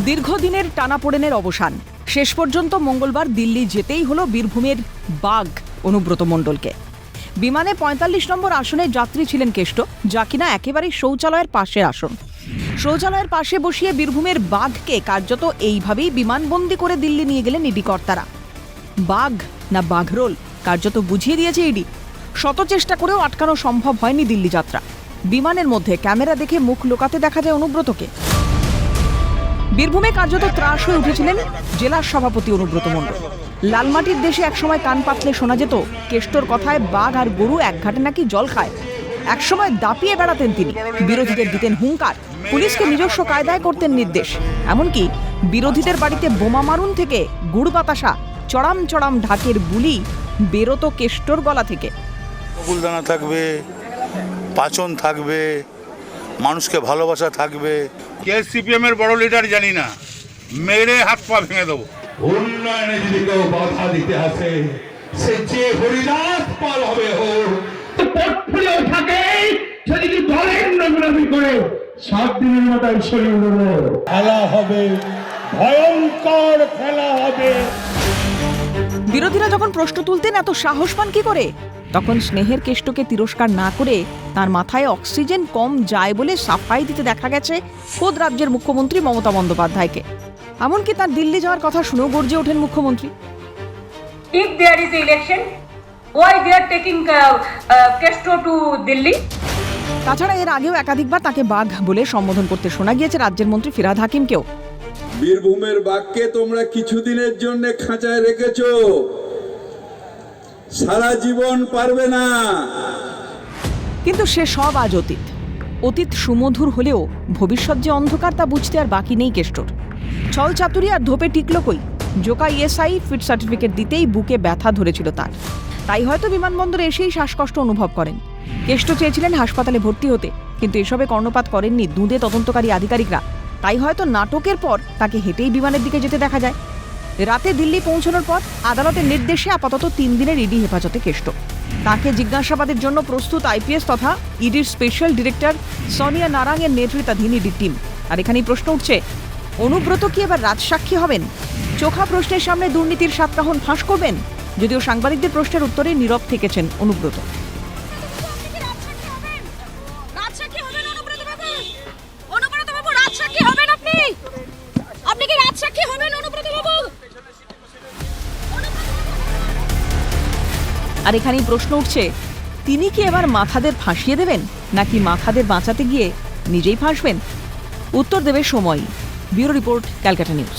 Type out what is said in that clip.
দীর্ঘদিনের টানাপোড়েনের অবসান। শেষ পর্যন্ত মঙ্গলবার দিল্লি যেতেই হলো বীরভূমের বাঘ অনুব্রত মণ্ডলকে। বিমানে ৪৫ নম্বর আসনে যাত্রী ছিলেন কেষ্ট, যা কিনা একেবারেই শৌচালয়ের পাশের আসন। শৌচালয়ের পাশে বসিয়ে বীরভূমের বাঘকে কার্যত এইভাবেই বিমানবন্দি করে দিল্লি নিয়ে গেলেন ইডি কর্তারা। বাঘ না বাঘরোল কার্যত বুঝিয়ে দিয়েছে ইডি। শত চেষ্টা করেও আটকানো সম্ভব হয়নি দিল্লি যাত্রা। বিমানের মধ্যে ক্যামেরা দেখে মুখ লুকাতে দেখা যায় অনুব্রতকে। বীরভূমে কার্যত ত্রাস হয়ে উঠেছিলেন জেলার সভাপতি অনুব্রত মণ্ডল। লালমাটির দেশে একসময় কান পাতলে শোনা যেত কেষ্টর কথায় বাঘ আর গরু এক ঘাটে নাকি জল খায়। একসময় দাপিয়ে বেড়াতেন তিনি, বিরোধীদের দিতেন হুঙ্কার, পুলিশকে নিজস্ব কায়দায় করতেন নির্দেশ। এমনকি বিরোধীদের বাড়িতে বোমা মারুন থেকে গুড় বাতাসা, চড়াম চড়াম ঢাকের বুলি বেরোতো কেষ্টর গলা থেকে। বুলদানা থাকবে, পাচন থাকবে, মানুষকে ভালোবাসা থাকবে। কে সিপিএম এর বড় লিডার জানি না, মেরে হাত পা ভেঙে দেবো। উন্নয়নে যদি কেউ বাধা দিতে আসে, সে যে হরিদাস পাল হবে হোক, পোর্টফোলিও থাকে যদি কি দলের নোংরামি করে 7 দিনের মাথায় সরিয়ে দেবো। খেলা হবে, ভয়ঙ্কর খেলা হবে। বিরোধীরা যখন প্রশ্ন তুলতেন এত সাহস পান কি করে, তখন স্নেহের কেষ্টকে তিরস্কার না করে তার মাথায় অক্সিজেন কম যায় বলে সাফাই দিতে দেখা গেছে খোদ রাজ্যের মুখ্যমন্ত্রী মমতা বন্দ্যোপাধ্যায়কে। এমনকি তার দিল্লি যাওয়ার কথা শুনেও গর্জে ওঠেন মুখ্যমন্ত্রী। If there is election, why they are taking Kesto to Delhi? তাছাড়া এর আগেও একাধিকবার তাকে বাঘ বলে সম্বোধন করতে শোনা গিয়েছে রাজ্যের মন্ত্রী ফিরহাদ হাকিমকেও। বীরভূমের বাঘকে তোমরা কিছুদিনের জন্য খাঁচায় রেখেছো, সারা জীবন পারবে না। কিন্তু সে সব আজ অতীত। অতীত সুমধুর হলেও ভবিষ্যৎ যে অন্ধকার তা বুঝতে আর বাকি নেই কেষ্টর। ছল চাতুরি আর ধোপে টিকলো কই। জোকা ইএসআই ফিট সার্টিফিকেট দিতেই বুকে ব্যথা ধরেছিল তার, তাই হয়তো বিমানবন্দরে এসেই শ্বাসকষ্ট অনুভব করেন। কেষ্ট চেয়েছিলেন হাসপাতালে ভর্তি হতে, কিন্তু এসবে কর্ণপাত করেননি দুঁদে তদন্তকারী আধিকারিকরা। তাই হয়তো নাটকের পর তাকে হেঁটেই বিমানের দিকে যেতে দেখা যায়। রাতে দিল্লি পৌঁছানোর পর আদালতের নির্দেশে আপাতত 3 দিনের ইডি হেফাজতে কেষ্ট। তাকে জিজ্ঞাসাবাদের জন্য প্রস্তুত আইপিএস তথা ইডির স্পেশাল ডিরেক্টর সোনিয়া নারাঙের নেতৃত্বাধীন ইডির টিম। আর এখানেই প্রশ্ন উঠছে, অনুব্রত কি এবার রাজসাক্ষী হবেন? চোখা প্রশ্নের সামনে দুর্নীতির সাতকাহন ফাঁস করবেন? যদিও সাংবাদিকদের প্রশ্নের উত্তরে নীরব থেকেছেন অনুব্রত। আর এখানেই প্রশ্ন উঠছে, তিনি কি এবার মাথাদের ফাঁসিয়ে দেবেন, নাকি মাথাদের বাঁচাতে গিয়ে নিজেই ফাঁসবেন? উত্তর দেবে সময়। Bureau report, Calcutta news.